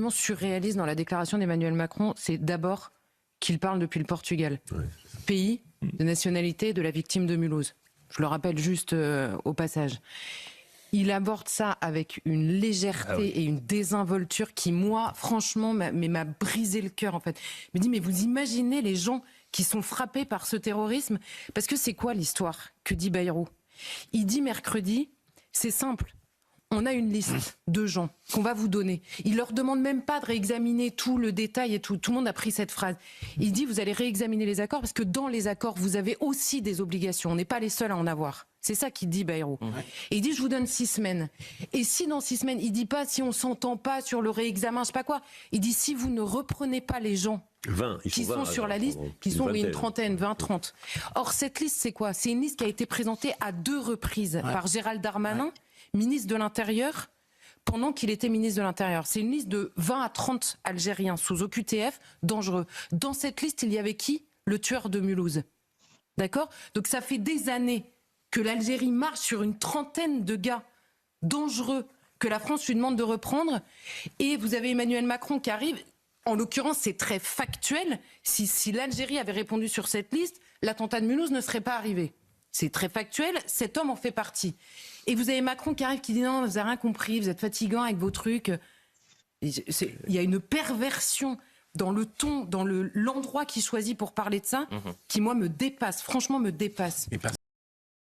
surréaliste dans la déclaration d'Emmanuel Macron, c'est d'abord qu'il parle depuis le Portugal, pays de nationalité de la victime de Mulhouse. Je le rappelle juste au passage. Il aborde ça avec une légèreté et une désinvolture qui, moi, franchement, m'a brisé le cœur, en fait. Je me dis, mais vous imaginez les gens qui sont frappés par ce terrorisme? Parce que c'est quoi l'histoire que dit Bayrou? Il dit mercredi, c'est simple. On a une liste de gens qu'on va vous donner. Il leur demande même pas de réexaminer tout le détail et tout. Tout le monde a pris cette phrase. Il dit, vous allez réexaminer les accords parce que dans les accords, vous avez aussi des obligations. On n'est pas les seuls à en avoir. C'est ça qu'il dit, Bayrou. Et il dit, je vous donne 6 semaines. Et si dans 6 semaines, il dit pas, si on s'entend pas sur le réexamen, je sais pas quoi. Il dit, si vous ne reprenez pas les gens 20, qui sont sur la liste, qui sont une trentaine, 20, 30. Or, cette liste, c'est quoi? C'est une liste qui a été présentée à 2 reprises par Gérald Darmanin, ministre de l'Intérieur, pendant qu'il était ministre de l'Intérieur. C'est une liste de 20 à 30 Algériens sous OQTF dangereux. Dans cette liste, il y avait qui? Le tueur de Mulhouse. D'accord? Donc ça fait des années que l'Algérie marche sur une trentaine de gars dangereux que la France lui demande de reprendre. Et vous avez Emmanuel Macron qui arrive. En l'occurrence, c'est très factuel. Si l'Algérie avait répondu sur cette liste, l'attentat de Mulhouse ne serait pas arrivé. C'est très factuel, cet homme en fait partie. Et vous avez Macron qui arrive, qui dit non, vous n'avez rien compris, vous êtes fatigant avec vos trucs. Il y a une perversion dans le ton, dans l'endroit qu'il choisit pour parler de ça, qui moi me dépasse, franchement me dépasse.